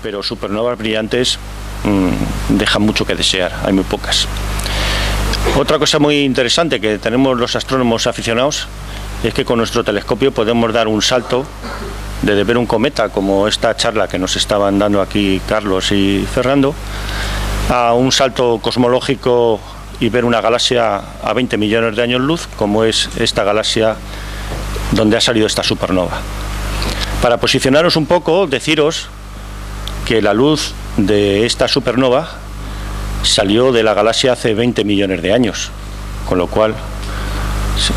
pero supernovas brillantes dejan mucho que desear, hay muy pocas. Otra cosa muy interesante que tenemos los astrónomos aficionados es que con nuestro telescopio podemos dar un salto desde ver un cometa, como esta charla que nos estaban dando aquí Carlos y Fernando, a un salto cosmológico y ver una galaxia a 20 millones de años luz, como es esta galaxia donde ha salido esta supernova. Para posicionaros un poco, deciros que la luz de esta supernova salió de la galaxia hace 20 millones de años, con lo cual,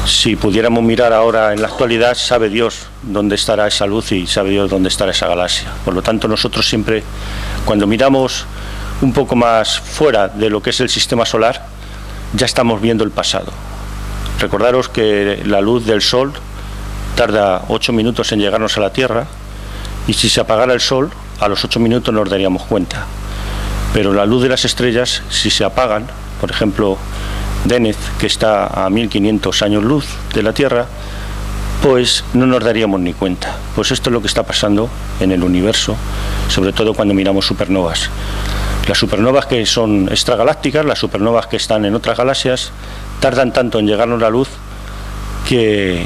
si pudiéramos mirar ahora en la actualidad, sabe Dios dónde estará esa luz y sabe Dios dónde estará esa galaxia. Por lo tanto, nosotros siempre, cuando miramos un poco más fuera de lo que es el sistema solar, ya estamos viendo el pasado. Recordaros que la luz del Sol tarda 8 minutos en llegarnos a la Tierra, y si se apagara el Sol, a los 8 minutos nos daríamos cuenta. Pero la luz de las estrellas, si se apagan, por ejemplo, Deneb, que está a 1500 años luz de la Tierra, pues no nos daríamos ni cuenta. Pues esto es lo que está pasando en el universo, sobre todo cuando miramos supernovas. Las supernovas que son extragalácticas, las supernovas que están en otras galaxias, tardan tanto en llegarnos la luz que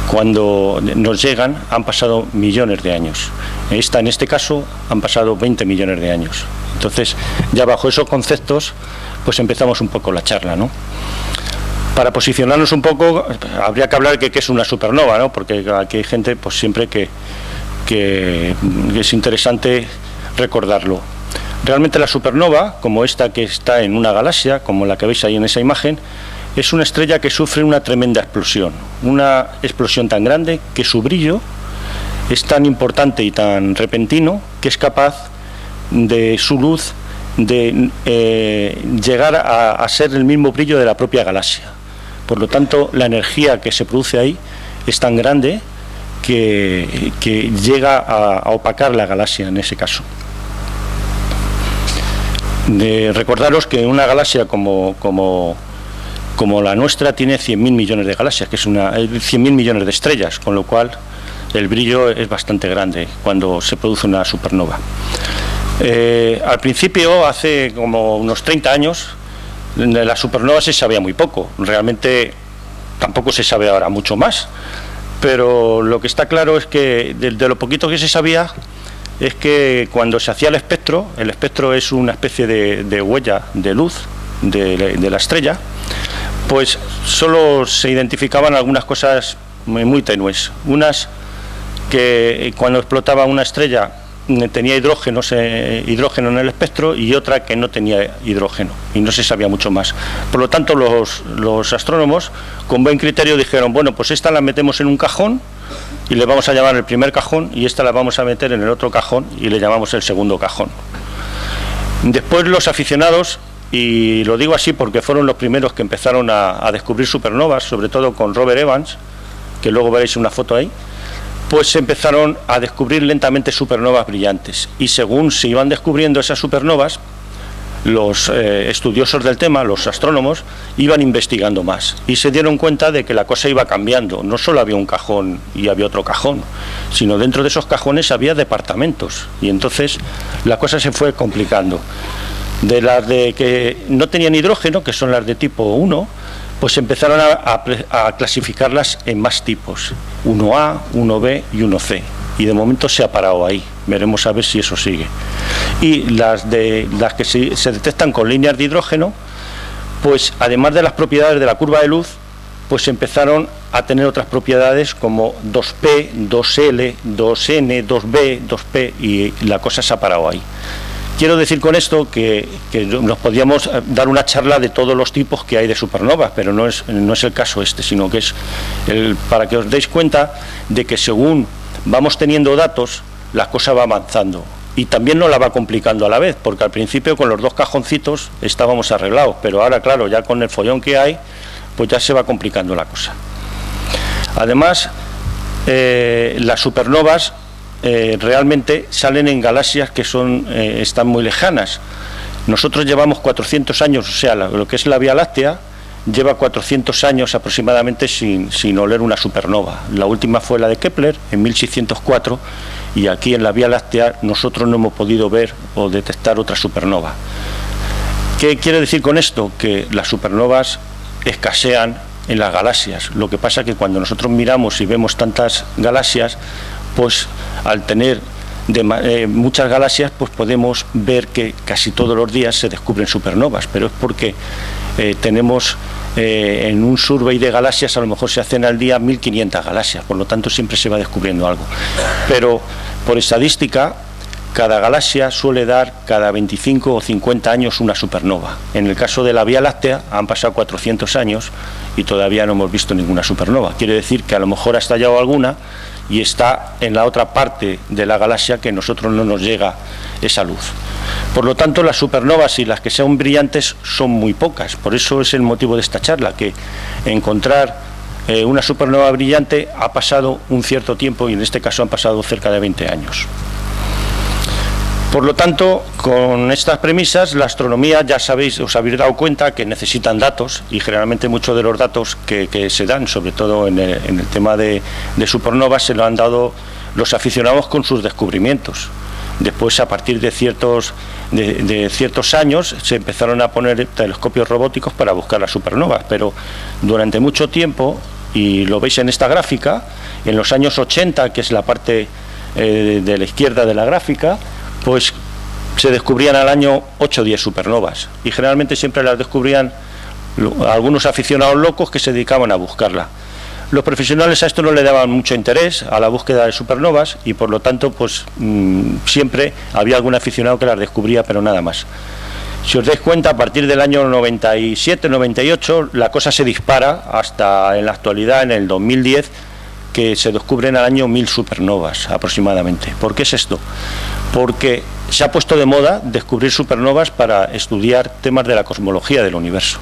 cuando nos llegan han pasado millones de años. En este caso han pasado 20 millones de años. Entonces, ya bajo esos conceptos, pues empezamos un poco la charla, ¿no? Para posicionarnos un poco, habría que hablar de qué es una supernova, ¿no? Porque aquí hay gente, pues siempre que es interesante recordarlo. Realmente la supernova, como esta que está en una galaxia, como la que veis ahí en esa imagen, es una estrella que sufre una tremenda explosión tan grande que su brillo es tan importante y tan repentino que es capaz de su luz de llegar a ser el mismo brillo de la propia galaxia. Por lo tanto, la energía que se produce ahí es tan grande que llega a opacar la galaxia en ese caso. Recordaros que una galaxia como la nuestra tiene 100.000 millones de galaxias, que es 100.000 millones de estrellas, con lo cual el brillo es bastante grande cuando se produce una supernova. Al principio, hace como unos 30 años, de la supernova se sabía muy poco. Realmente tampoco se sabe ahora mucho más, pero lo que está claro es que de lo poquito que se sabía es que cuando se hacía el espectro es una especie de huella de luz de la estrella, pues solo se identificaban algunas cosas muy tenues. Unas que cuando explotaba una estrella tenía hidrógeno en el espectro, y otra que no tenía hidrógeno, y no se sabía mucho más. Por lo tanto, los astrónomos con buen criterio dijeron, bueno, pues esta la metemos en un cajón y le vamos a llamar el primer cajón, y esta la vamos a meter en el otro cajón y le llamamos el segundo cajón. Después los aficionados, y lo digo así porque fueron los primeros que empezaron a descubrir supernovas, sobre todo con Robert Evans, que luego veréis una foto ahí, pues empezaron a descubrir lentamente supernovas brillantes, y según se iban descubriendo esas supernovas, los estudiosos del tema, los astrónomos, iban investigando más y se dieron cuenta de que la cosa iba cambiando. No solo había un cajón y había otro cajón, sino dentro de esos cajones había departamentos, y entonces la cosa se fue complicando. De las de que no tenían hidrógeno, que son las de tipo 1, pues empezaron a clasificarlas en más tipos, 1A, 1B y 1C, y de momento se ha parado ahí. Veremos a ver si eso sigue. Y las que se detectan con líneas de hidrógeno, pues además de las propiedades de la curva de luz, pues empezaron a tener otras propiedades como 2P, 2L, 2N, 2B, 2P, y la cosa se ha parado ahí. Quiero decir con esto que nos podríamos dar una charla de todos los tipos que hay de supernovas, pero no es el caso sino que es para que os deis cuenta de que según vamos teniendo datos, la cosa va avanzando, y también nos la va complicando a la vez, porque al principio con los dos cajoncitos estábamos arreglados, pero ahora, claro, ya con el follón que hay, pues ya se va complicando la cosa. Además, las supernovas realmente salen en galaxias que están muy lejanas. Nosotros llevamos 400 años, o sea, lo que es la Vía Láctea, lleva 400 años aproximadamente sin oler una supernova. La última fue la de Kepler en 1604 y aquí en la Vía Láctea nosotros no hemos podido ver o detectar otra supernova. ¿Qué quiere decir con esto? Que las supernovas escasean en las galaxias. Lo que pasa es que cuando nosotros miramos y vemos tantas galaxias, pues al tener muchas galaxias, pues podemos ver que casi todos los días se descubren supernovas, pero es porque tenemos en un survey de galaxias, a lo mejor se hacen al día 1500 galaxias, por lo tanto siempre se va descubriendo algo. Pero por estadística, cada galaxia suele dar cada 25 o 50 años una supernova. En el caso de la Vía Láctea han pasado 400 años y todavía no hemos visto ninguna supernova. Quiere decir que a lo mejor ha estallado alguna y está en la otra parte de la galaxia que a nosotros no nos llega esa luz. Por lo tanto, las supernovas y las que sean brillantes son muy pocas. Por eso es el motivo de esta charla, que encontrar una supernova brillante ha pasado un cierto tiempo y en este caso han pasado cerca de 20 años. Por lo tanto, con estas premisas, la astronomía, ya sabéis, os habéis dado cuenta que necesitan datos y generalmente muchos de los datos que se dan, sobre todo en el tema de supernovas, se lo han dado los aficionados con sus descubrimientos. Después, a partir de ciertos años, se empezaron a poner telescopios robóticos para buscar las supernovas, pero durante mucho tiempo, y lo veis en esta gráfica, en los años 80, que es la parte de la izquierda de la gráfica, pues se descubrían al año 8 o 10 supernovas y generalmente siempre las descubrían algunos aficionados locos que se dedicaban a buscarla. Los profesionales a esto no le daban mucho interés a la búsqueda de supernovas y por lo tanto pues siempre había algún aficionado que las descubría, pero nada más. Si os dais cuenta, a partir del año 97-98 la cosa se dispara hasta en la actualidad, en el 2010, que se descubren al año 1000 supernovas aproximadamente. ¿Por qué es esto? Porque se ha puesto de moda descubrir supernovas para estudiar temas de la cosmología del universo.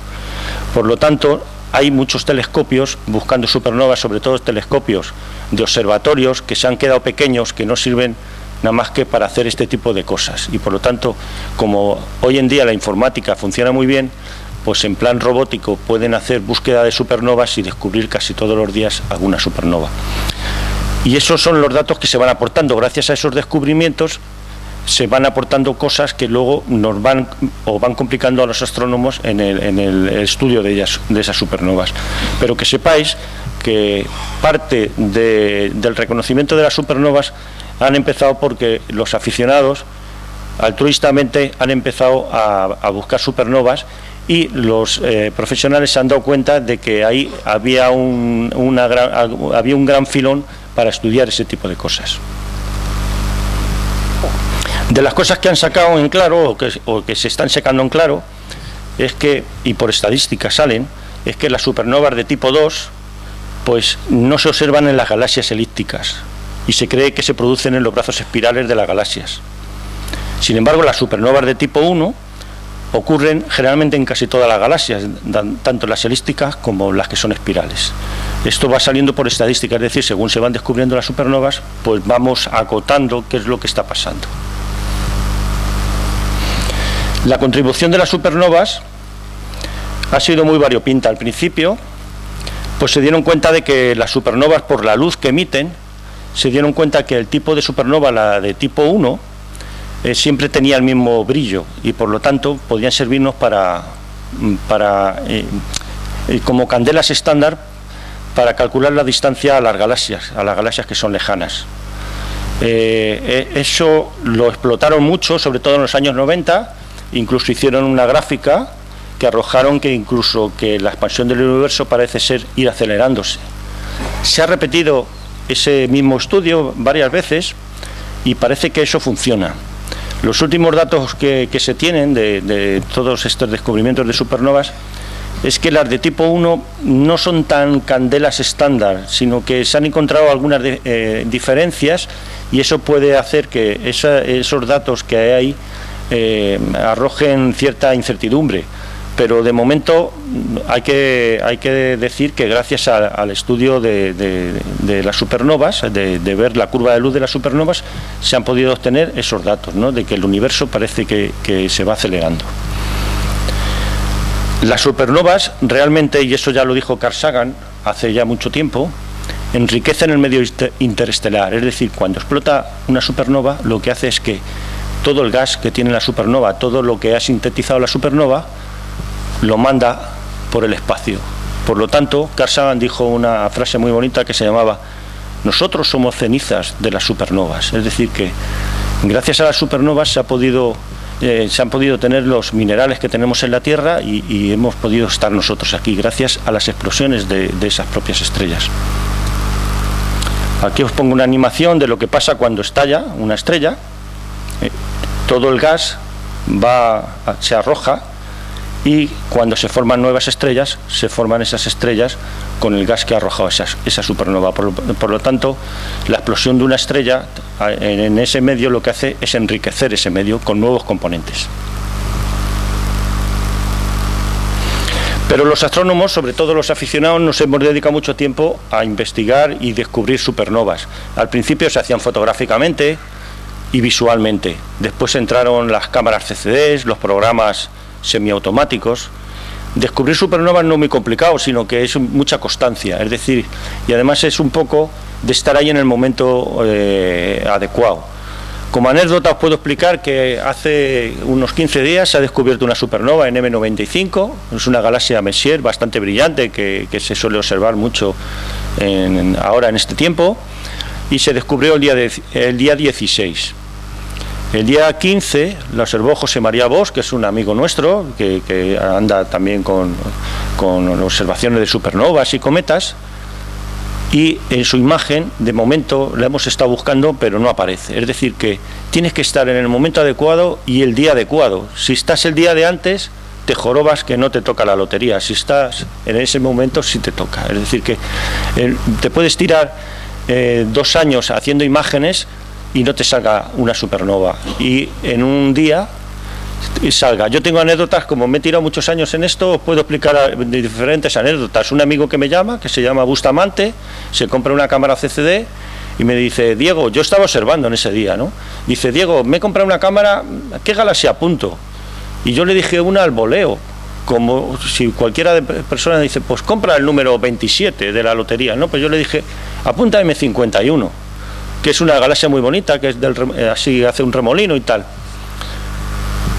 Por lo tanto, hay muchos telescopios buscando supernovas, sobre todo telescopios de observatorios que se han quedado pequeños, que no sirven nada más que para hacer este tipo de cosas. Y por lo tanto, como hoy en día la informática funciona muy bien, pues en plan robótico pueden hacer búsqueda de supernovas y descubrir casi todos los días alguna supernova. Y esos son los datos que se van aportando. Gracias a esos descubrimientos se van aportando cosas que luego nos van complicando a los astrónomos en el estudio de esas supernovas. Pero que sepáis que parte del reconocimiento de las supernovas han empezado porque los aficionados altruistamente han empezado a buscar supernovas y los profesionales se han dado cuenta de que ahí había un gran filón para estudiar ese tipo de cosas. De las cosas que han sacado en claro o que se están sacando en claro es que, y por estadísticas salen, es que las supernovas de tipo 2 pues no se observan en las galaxias elípticas y se cree que se producen en los brazos espirales de las galaxias. Sin embargo, las supernovas de tipo 1 ocurren generalmente en casi todas las galaxias, tanto las elípticas como las que son espirales. Esto va saliendo por estadística, es decir, según se van descubriendo las supernovas, pues vamos acotando qué es lo que está pasando. La contribución de las supernovas ha sido muy variopinta. Al principio, pues se dieron cuenta de que las supernovas, por la luz que emiten, se dieron cuenta que el tipo de supernova, la de tipo 1, siempre tenía el mismo brillo y por lo tanto podían servirnos como candelas estándar para calcular la distancia a las galaxias que son lejanas. Eso lo explotaron mucho, sobre todo en los años 90, incluso hicieron una gráfica que arrojaron que la expansión del universo parece ser ir acelerándose. Se ha repetido ese mismo estudio varias veces y parece que eso funciona. Los últimos datos que se tienen de todos estos descubrimientos de supernovas es que las de tipo 1 no son tan candelas estándar, sino que se han encontrado algunas diferencias y eso puede hacer que esos datos que hay ahí arrojen cierta incertidumbre. Pero de momento hay que decir que gracias al estudio de las supernovas, de ver la curva de luz de las supernovas, se han podido obtener esos datos, ¿no?, de que el universo parece que se va acelerando. Las supernovas realmente, y eso ya lo dijo Carl Sagan hace ya mucho tiempo, enriquecen el medio interestelar. Es decir, cuando explota una supernova, lo que hace es que todo el gas que tiene la supernova, todo lo que ha sintetizado la supernova, lo manda por el espacio. Por lo tanto, Carl Sagan dijo una frase muy bonita que se llamaba: nosotros somos cenizas de las supernovas. Es decir, que gracias a las supernovas se han podido tener los minerales que tenemos en la Tierra y hemos podido estar nosotros aquí, gracias a las explosiones de esas propias estrellas. Aquí os pongo una animación de lo que pasa cuando estalla una estrella. Todo el gas se arroja, y cuando se forman nuevas estrellas, se forman esas estrellas con el gas que ha arrojado esa supernova. Por lo tanto, la explosión de una estrella en ese medio lo que hace es enriquecer ese medio con nuevos componentes. Pero los astrónomos, sobre todo los aficionados, nos hemos dedicado mucho tiempo a investigar y descubrir supernovas. Al principio se hacían fotográficamente y visualmente. Después entraron las cámaras CCD, los programas semiautomáticos. Descubrir supernovas no es muy complicado, sino que es mucha constancia, es decir, y además es un poco de estar ahí en el momento adecuado. Como anécdota os puedo explicar que hace unos 15 días se ha descubierto una supernova en M95, es una galaxia Messier bastante brillante que se suele observar mucho ahora en este tiempo, y se descubrió el día 16. El día 15 la observó José María Bosch, que es un amigo nuestro, que anda también con observaciones de supernovas y cometas, y en su imagen, de momento, la hemos estado buscando, pero no aparece. Es decir, que tienes que estar en el momento adecuado y el día adecuado. Si estás el día de antes, te jorobas que no te toca la lotería. Si estás en ese momento, sí te toca. Es decir, que te puedes tirar 2 años haciendo imágenes y no te salga una supernova, y en un día salga. Yo tengo anécdotas, como me he tirado muchos años en esto, os puedo explicar diferentes anécdotas. Un amigo que me llama, que se llama Bustamante, se compra una cámara CCD y me dice: Diego, yo estaba observando en ese día, ¿no? Dice: Diego, me he comprado una cámara, ¿qué galaxia apunto? Y yo le dije una al voleo, como si cualquiera persona dice: pues compra el número 27 de la lotería, ¿no? Pues yo le dije: apunta M51, que es una galaxia muy bonita, que es así hace un remolino y tal.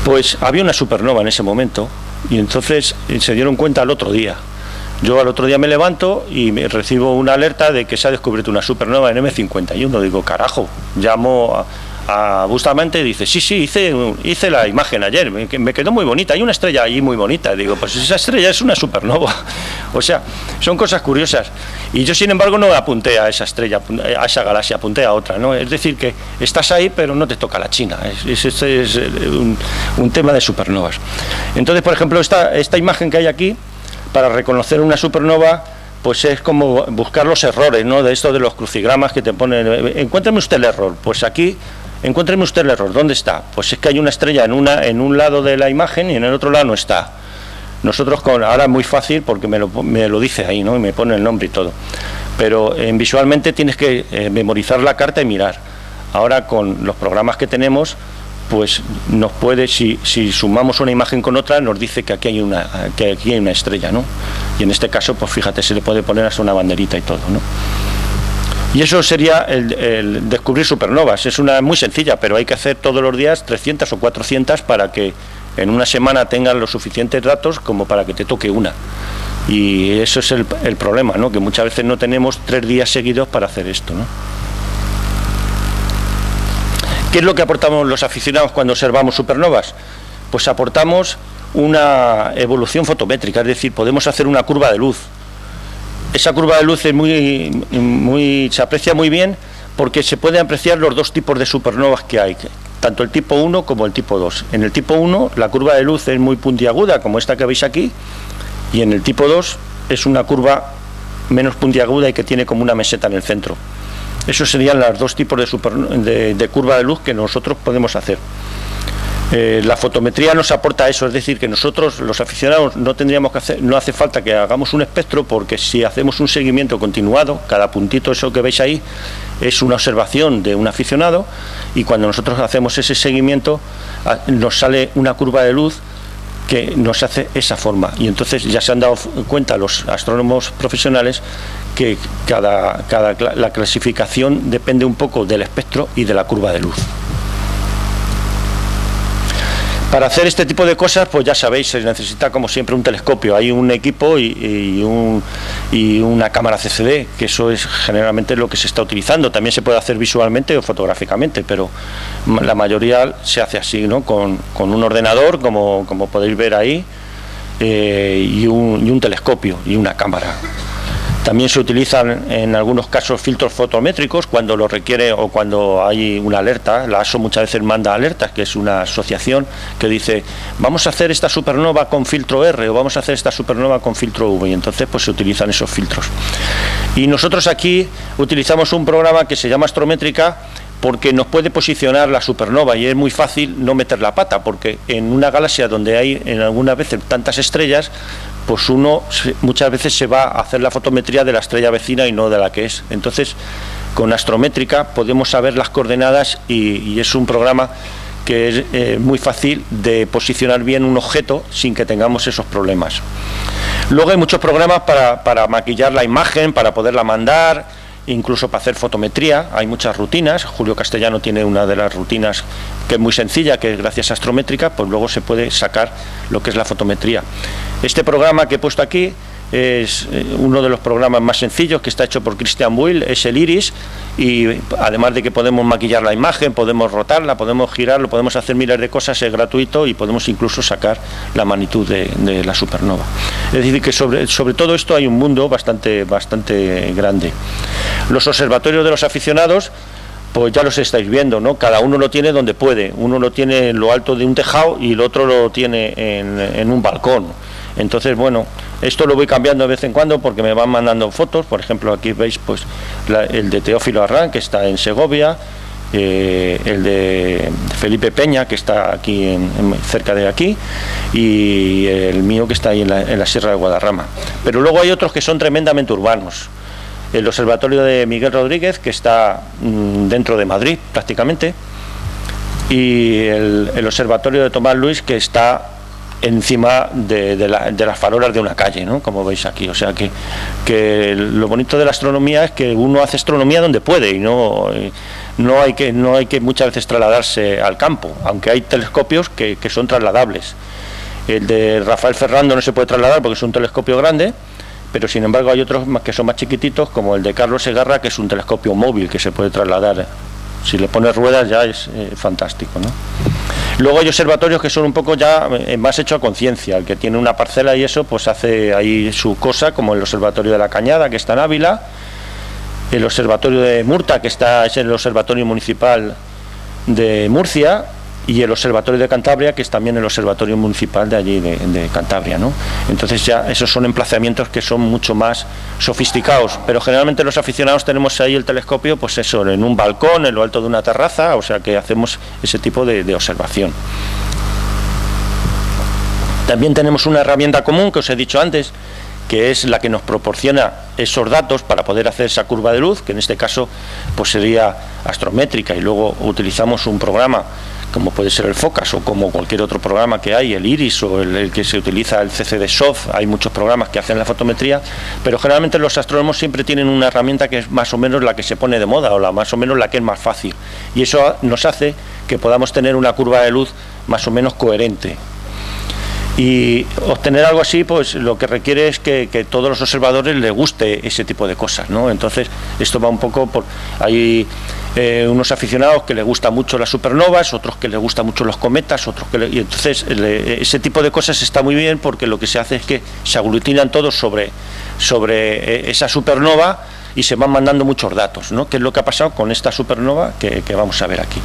Pues había una supernova en ese momento, y entonces se dieron cuenta al otro día. Yo al otro día me levanto y recibo una alerta de que se ha descubierto una supernova en M51. Digo: carajo. Llamo a Bustamante y dice: sí, hice la imagen ayer, me quedó muy bonita, hay una estrella ahí muy bonita. Digo: pues esa estrella es una supernova. O sea, son cosas curiosas. Y yo, sin embargo, no apunté a esa estrella, a esa galaxia, apunté a otra, ¿no? Es decir, que estás ahí, pero no te toca la China. Es un tema de supernovas. Entonces, por ejemplo, esta imagen que hay aquí, para reconocer una supernova, pues es como buscar los errores, ¿no? De esto de los crucigramas que te ponen. Encuéntreme usted el error. Pues aquí, encuéntreme usted el error. ¿Dónde está? Pues es que hay una estrella en un lado de la imagen y en el otro lado no está. Nosotros ahora es muy fácil porque me lo dice ahí, ¿no? Y me pone el nombre y todo. Pero visualmente tienes que memorizar la carta y mirar. Ahora, con los programas que tenemos, pues nos puede, si sumamos una imagen con otra, nos dice que aquí hay una estrella, ¿no? Y en este caso, pues fíjate, se le puede poner hasta una banderita y todo, ¿no? Y eso sería el descubrir supernovas. Es muy sencilla, pero hay que hacer todos los días 300 o 400 para que en una semana tengan los suficientes datos como para que te toque una. Y eso es el problema, ¿no? Que muchas veces no tenemos 3 días seguidos para hacer esto, ¿no? ¿Qué es lo que aportamos los aficionados cuando observamos supernovas? Pues aportamos una evolución fotométrica, es decir, podemos hacer una curva de luz. Esa curva de luz es se aprecia muy bien porque se pueden apreciar los 2 tipos de supernovas que hay, tanto el tipo 1 como el tipo 2. En el tipo 1 la curva de luz es muy puntiaguda, como esta que veis aquí, y en el tipo 2 es una curva menos puntiaguda y que tiene como una meseta en el centro. Esos serían los 2 tipos de curva de luz que nosotros podemos hacer. La fotometría nos aporta eso, es decir, que nosotros, los aficionados, no hace falta que hagamos un espectro, porque si hacemos un seguimiento continuado, cada puntito, eso que veis ahí, es una observación de un aficionado, y cuando nosotros hacemos ese seguimiento nos sale una curva de luz que nos hace esa forma. Y entonces ya se han dado cuenta los astrónomos profesionales que la clasificación depende un poco del espectro y de la curva de luz. Para hacer este tipo de cosas, pues ya sabéis, se necesita como siempre un telescopio. Hay un equipo y una cámara CCD, que eso es generalmente lo que se está utilizando. También se puede hacer visualmente o fotográficamente, pero la mayoría se hace así, ¿no? Con un ordenador, como podéis ver ahí, y un telescopio y una cámara. También se utilizan en algunos casos filtros fotométricos cuando lo requiere o cuando hay una alerta. La ASO muchas veces manda alertas, que es una asociación que dice vamos a hacer esta supernova con filtro R o vamos a hacer esta supernova con filtro V, y entonces pues se utilizan esos filtros. Y nosotros aquí utilizamos un programa que se llama Astrométrica, porque nos puede posicionar la supernova y es muy fácil no meter la pata, porque en una galaxia donde hay en algunas veces tantas estrellas, pues uno muchas veces se va a hacer la fotometría de la estrella vecina y no de la que es. Entonces, con Astrométrica podemos saber las coordenadas y es un programa que es muy fácil de posicionar bien un objeto sin que tengamos esos problemas. Luego hay muchos programas para maquillar la imagen, para poderla mandar, incluso para hacer fotometría. Hay muchas rutinas. Julio Castellano tiene una de las rutinas que es muy sencilla, que es gracias a Astrométrica, pues luego se puede sacar lo que es la fotometría. Este programa que he puesto aquí es uno de los programas más sencillos, que está hecho por Christian Buil, es el IRIS, y además de que podemos maquillar la imagen, podemos rotarla, podemos girarlo, podemos hacer miles de cosas, es gratuito y podemos incluso sacar la magnitud de la supernova. Es decir, que sobre todo esto hay un mundo bastante grande. Los observatorios de los aficionados, pues ya los estáis viendo, ¿no? Cada uno lo tiene donde puede. Uno lo tiene en lo alto de un tejado y el otro lo tiene en un balcón. Entonces, bueno, esto lo voy cambiando de vez en cuando porque me van mandando fotos. Por ejemplo, aquí veis pues el de Teófilo Arrán, que está en Segovia, el de Felipe Peña, que está aquí cerca de aquí, y el mío, que está ahí en la Sierra de Guadarrama. Pero luego hay otros que son tremendamente urbanos. El observatorio de Miguel Rodríguez, que está dentro de Madrid prácticamente, y el observatorio de Tomás Luis, que está encima de las farolas de una calle, ¿no? Como veis aquí. O sea que lo bonito de la astronomía es que uno hace astronomía donde puede y no hay que muchas veces trasladarse al campo, aunque hay telescopios que son trasladables. El de Rafael Ferrando no se puede trasladar porque es un telescopio grande, pero sin embargo hay otros que son más chiquititos, como el de Carlos Segarra, que es un telescopio móvil que se puede trasladar. Si le pones ruedas ya es fantástico, ¿no? Luego hay observatorios que son un poco ya más hechos a conciencia. El que tiene una parcela y eso, pues hace ahí su cosa, como el observatorio de la Cañada, que está en Ávila, el observatorio de Murta, que es el observatorio municipal de Murcia, y el observatorio de Cantabria, que es también el observatorio municipal de allí de Cantabria, ¿no? Entonces ya esos son emplazamientos que son mucho más sofisticados, pero generalmente los aficionados tenemos ahí el telescopio, pues eso, en un balcón, en lo alto de una terraza, o sea que hacemos ese tipo de observación. También tenemos una herramienta común que os he dicho antes, que es la que nos proporciona esos datos para poder hacer esa curva de luz, que en este caso pues sería Astrométrica, y luego utilizamos un programa como puede ser el FOCAS o como cualquier otro programa que hay, el IRIS o el que se utiliza, el CCD-SOF. Hay muchos programas que hacen la fotometría, pero generalmente los astrónomos siempre tienen una herramienta que es más o menos la que se pone de moda o más o menos la que es más fácil, y eso nos hace que podamos tener una curva de luz más o menos coherente. Y obtener algo así, pues lo que requiere es que todos los observadores les guste ese tipo de cosas, ¿no? Entonces esto va un poco por... Hay unos aficionados que les gustan mucho las supernovas, otros que les gustan mucho los cometas, y entonces ese tipo de cosas está muy bien, porque lo que se hace es que se aglutinan todos sobre esa supernova y se van mandando muchos datos, ¿no? Que es lo que ha pasado con esta supernova que vamos a ver aquí.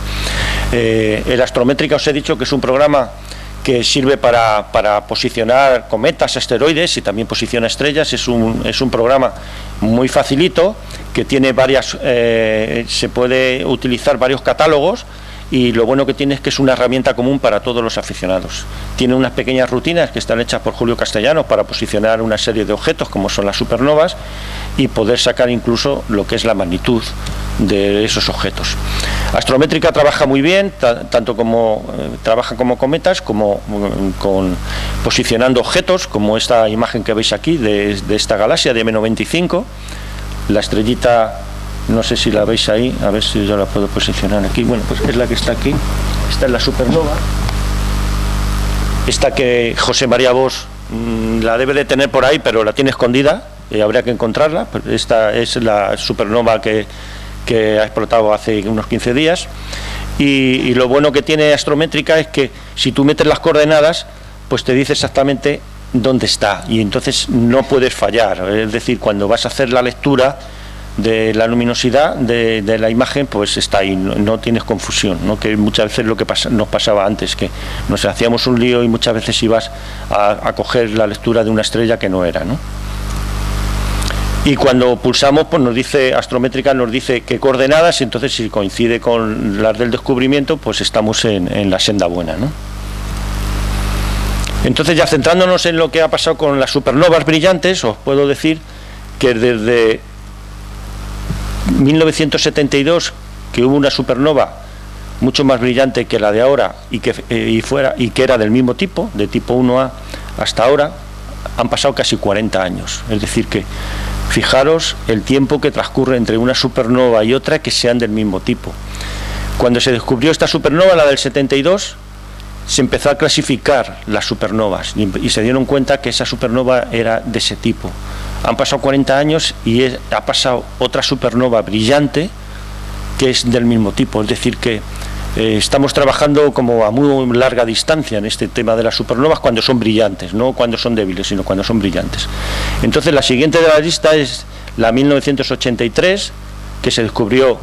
El Astrométrica, os he dicho que es un programa que sirve para posicionar cometas, asteroides, y también posiciona estrellas. Es un programa muy facilito, que tiene se puede utilizar varios catálogos, y lo bueno que tiene es que es una herramienta común para todos los aficionados. Tiene unas pequeñas rutinas que están hechas por Julio Castellano para posicionar una serie de objetos como son las supernovas, y poder sacar incluso lo que es la magnitud de esos objetos. Astrométrica trabaja muy bien, tanto como trabaja como cometas, como posicionando objetos, como esta imagen que veis aquí de esta galaxia de M95. La estrellita, no sé si la veis ahí, a ver si yo la puedo posicionar aquí. Bueno, pues es la que está aquí. Esta es la supernova. Esta que José María Bosch la debe de tener por ahí, pero la tiene escondida, habría que encontrarla. Esta es la supernova que ha explotado hace unos 15 días. Y lo bueno que tiene Astrométrica es que si tú metes las coordenadas, pues te dice exactamente dónde está, y entonces no puedes fallar. Es decir, cuando vas a hacer la lectura de la luminosidad de la imagen, pues está ahí, no tienes confusión, ¿no? Que muchas veces lo que nos pasaba antes, que nos hacíamos un lío y muchas veces ibas a coger la lectura de una estrella que no era, ¿no? Y cuando pulsamos, pues nos dice, Astrométrica nos dice qué coordenadas, y entonces si coincide con las del descubrimiento, pues estamos en la senda buena, ¿no? Entonces, ya centrándonos en lo que ha pasado con las supernovas brillantes, os puedo decir que desde 1972, que hubo una supernova mucho más brillante que la de ahora y que era del mismo tipo, de tipo 1A, hasta ahora han pasado casi 40 años. Es decir que fijaros el tiempo que transcurre entre una supernova y otra que sean del mismo tipo. Cuando se descubrió esta supernova, la del 72, se empezó a clasificar las supernovas y se dieron cuenta que esa supernova era de ese tipo. Han pasado 40 años y ha pasado otra supernova brillante que es del mismo tipo. Es decir que estamos trabajando como a muy larga distancia en este tema de las supernovas cuando son brillantes, no cuando son débiles, sino cuando son brillantes. Entonces la siguiente de la lista es la 1983, que se descubrió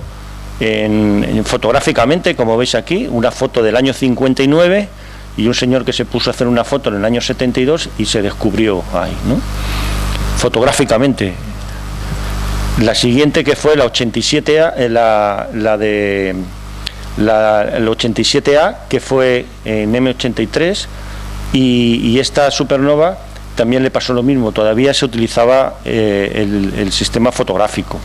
fotográficamente, como veis aquí, una foto del año 59, y un señor que se puso a hacer una foto en el año 72 y se descubrió ahí, ¿no? Fotográficamente. La siguiente, que fue la 87A, el 87A, que fue en M83, y esta supernova también le pasó lo mismo, todavía se utilizaba el sistema fotográfico.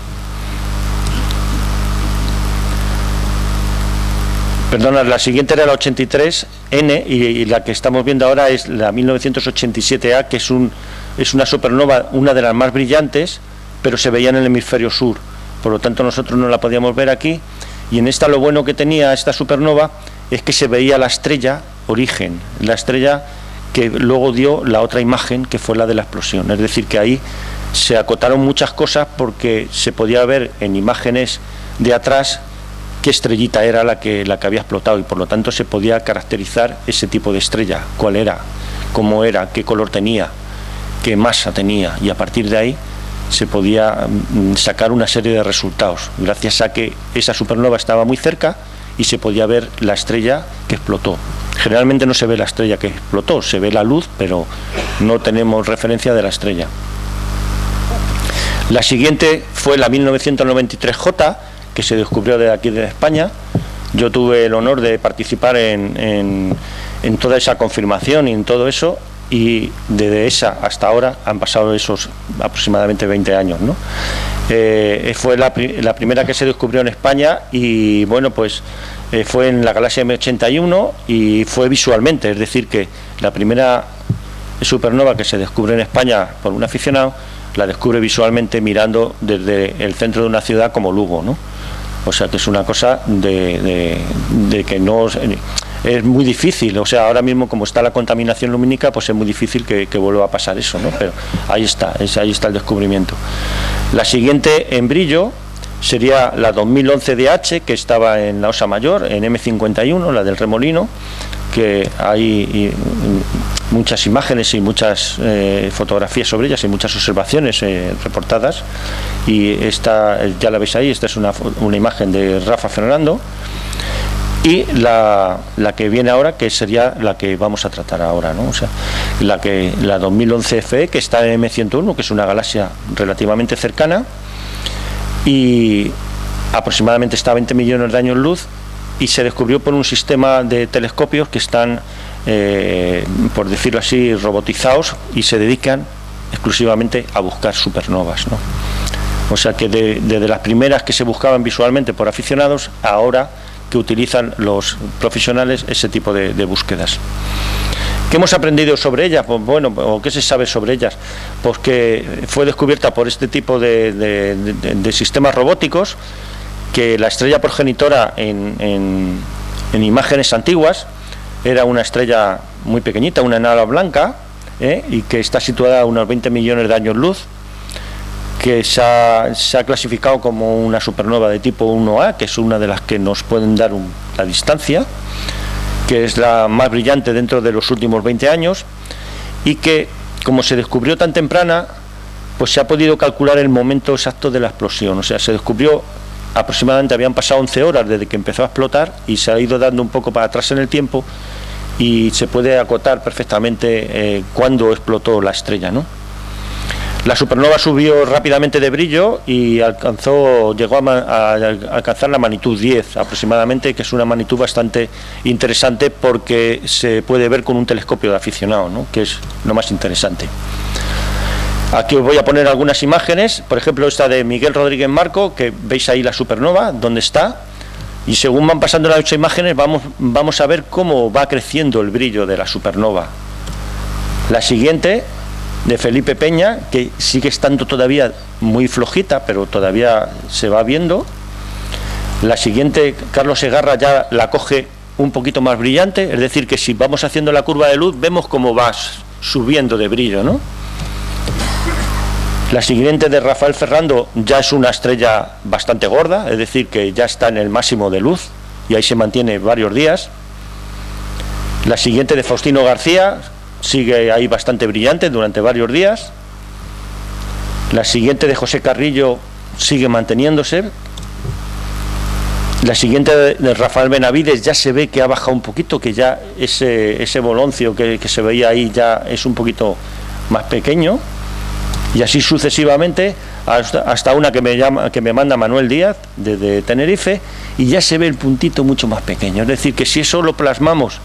Perdona, la siguiente era la 83N y la que estamos viendo ahora es la 1987A, que es una supernova, una de las más brillantes, pero se veía en el hemisferio sur. Por lo tanto, nosotros no la podíamos ver aquí. Y en esta, lo bueno que tenía esta supernova es que se veía la estrella origen, la estrella que luego dio la otra imagen, que fue la de la explosión. Es decir, que ahí se acotaron muchas cosas porque se podía ver en imágenes de atrás qué estrellita era la que había explotado, y por lo tanto se podía caracterizar ese tipo de estrella, cuál era, cómo era, qué color tenía, qué masa tenía, y a partir de ahí se podía sacar una serie de resultados, gracias a que esa supernova estaba muy cerca y se podía ver la estrella que explotó. Generalmente no se ve la estrella que explotó, se ve la luz, pero no tenemos referencia de la estrella. La siguiente fue la 1993J, que se descubrió de aquí de España. Yo tuve el honor de participar en toda esa confirmación y en todo eso, y desde esa hasta ahora han pasado esos aproximadamente 20 años, ¿no? Fue la primera que se descubrió en España, y bueno, pues fue en la galaxia M81 y fue visualmente, es decir que la primera supernova que se descubre en España por un aficionado la descubre visualmente mirando desde el centro de una ciudad como Lugo, ¿no? O sea que es una cosa de que no es muy difícil. O sea, ahora mismo como está la contaminación lumínica, pues es muy difícil que vuelva a pasar eso, ¿no? Pero ahí está el descubrimiento. La siguiente en brillo sería la 2011DH, que estaba en la Osa Mayor, en M51, la del Remolino, que hay muchas imágenes y muchas fotografías sobre ellas y muchas observaciones reportadas, y esta ya la veis ahí. Esta es una imagen de Rafa Fernando, y la que viene ahora, que sería la que vamos a tratar ahora, ¿no? O sea, la 2011 FE, que está en M101, que es una galaxia relativamente cercana y aproximadamente está a 20 millones de años luz, y se descubrió por un sistema de telescopios que están, por decirlo así, robotizados, y se dedican exclusivamente a buscar supernovas, ¿no? O sea que desde las primeras que se buscaban visualmente por aficionados, ahora que utilizan los profesionales ese tipo de búsquedas. ¿Qué hemos aprendido sobre ellas? Pues bueno, o ¿qué se sabe sobre ellas? Pues que fue descubierta por este tipo de sistemas robóticos, que la estrella progenitora en imágenes antiguas era una estrella muy pequeñita, una enana blanca, y que está situada a unos 20 millones de años luz, que se ha clasificado como una supernova de tipo 1A, que es una de las que nos pueden dar la distancia, que es la más brillante dentro de los últimos 20 años, y que, como se descubrió tan temprana, pues se ha podido calcular el momento exacto de la explosión. O sea, se descubrió aproximadamente, habían pasado 11 horas desde que empezó a explotar, y se ha ido dando un poco para atrás en el tiempo, y se puede acotar perfectamente cuándo explotó la estrella, ¿no? La supernova subió rápidamente de brillo y llegó a alcanzar la magnitud 10 aproximadamente, que es una magnitud bastante interesante porque se puede ver con un telescopio de aficionado, ¿no? Que es lo más interesante. Aquí os voy a poner algunas imágenes, por ejemplo esta de Miguel Rodríguez Marco, que veis ahí la supernova, donde está, y según van pasando las 8 imágenes vamos a ver cómo va creciendo el brillo de la supernova. La siguiente, de Felipe Peña, que sigue estando todavía muy flojita, pero todavía se va viendo. La siguiente, Carlos Segarra, ya la coge un poquito más brillante, es decir, que si vamos haciendo la curva de luz, vemos cómo va subiendo de brillo, ¿no? La siguiente, de Rafael Ferrando, ya es una estrella bastante gorda, es decir, que ya está en el máximo de luz, y ahí se mantiene varios días. La siguiente, de Faustino García, sigue ahí bastante brillante durante varios días. La siguiente, de José Carrillo, sigue manteniéndose. La siguiente, de Rafael Benavides, ya se ve que ha bajado un poquito, que ya ese boloncio que se veía ahí ya es un poquito más pequeño, y así sucesivamente hasta una que me manda Manuel Díaz desde Tenerife, y ya se ve el puntito mucho más pequeño. Es decir, que si eso lo plasmamos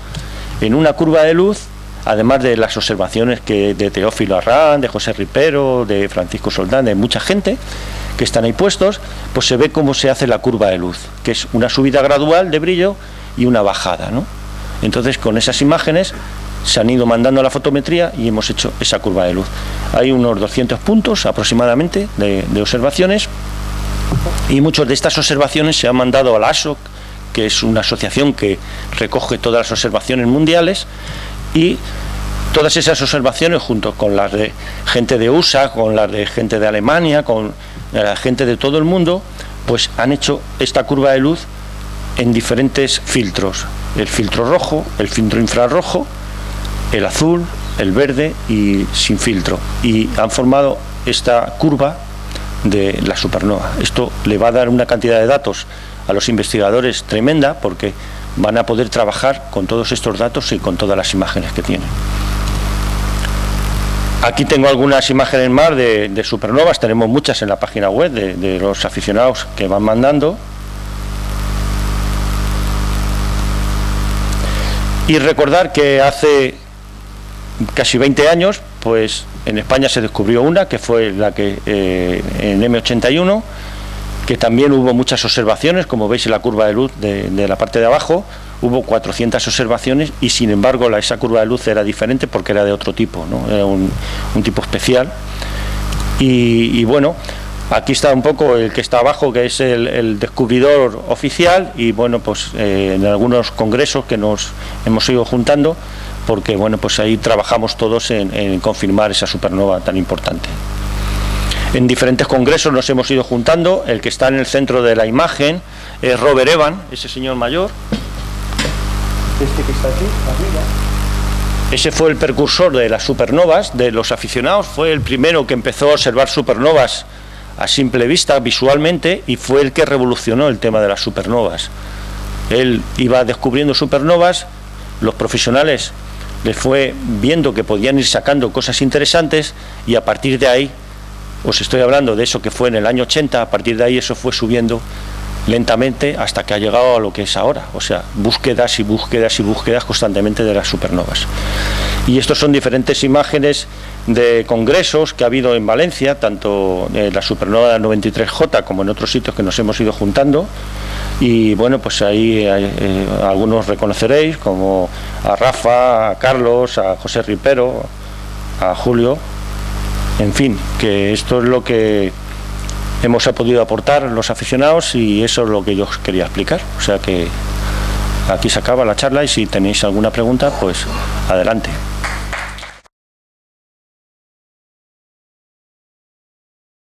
en una curva de luz, además de las observaciones de Teófilo Arrán, de José Ripero, de Francisco Soldán, de mucha gente que están ahí puestos, pues se ve cómo se hace la curva de luz, que es una subida gradual de brillo y una bajada, ¿no? Entonces, con esas imágenes se han ido mandando a la fotometría y hemos hecho esa curva de luz. Hay unos 200 puntos aproximadamente de observaciones, y muchas de estas observaciones se han mandado a la ASOC, que es una asociación que recoge todas las observaciones mundiales, y todas esas observaciones, junto con las de gente de USA, con las de gente de Alemania, con la gente de todo el mundo, pues han hecho esta curva de luz en diferentes filtros: el filtro rojo, el filtro infrarrojo, el azul, el verde y sin filtro, y han formado esta curva de la supernova. Esto le va a dar una cantidad de datos a los investigadores tremenda, porque van a poder trabajar con todos estos datos y con todas las imágenes que tienen. Aquí tengo algunas imágenes más de supernovas, tenemos muchas en la página web de los aficionados que van mandando. Y recordar que hace casi 20 años, pues en España se descubrió una, que fue la que en M81, que también hubo muchas observaciones, como veis en la curva de luz de la parte de abajo, hubo 400 observaciones, y sin embargo esa curva de luz era diferente porque era de otro tipo, ¿no? Era un tipo especial. Y bueno, aquí está un poco el que está abajo, que es el descubridor oficial, y bueno, pues en algunos congresos que nos hemos ido juntando, porque bueno, pues ahí trabajamos todos en confirmar esa supernova tan importante. En diferentes congresos nos hemos ido juntando. El que está en el centro de la imagen es Robert Evans, ese señor mayor, este que está aquí arriba. Ese fue el precursor de las supernovas, de los aficionados, fue el primero que empezó a observar supernovas a simple vista, visualmente, y fue el que revolucionó el tema de las supernovas. Él iba descubriendo supernovas, los profesionales les fue viendo que podían ir sacando cosas interesantes, y a partir de ahí, os estoy hablando de eso que fue en el año 80, a partir de ahí eso fue subiendo lentamente hasta que ha llegado a lo que es ahora, o sea, búsquedas y búsquedas y búsquedas constantemente de las supernovas. Y estos son diferentes imágenes de congresos que ha habido en Valencia, tanto en la supernova del 93J como en otros sitios que nos hemos ido juntando. Y bueno, pues ahí algunos reconoceréis, como a Rafa, a Carlos, a José Ripero, a Julio. En fin, que esto es lo que hemos podido aportar los aficionados y eso es lo que yo os quería explicar. O sea que aquí se acaba la charla y si tenéis alguna pregunta, pues adelante.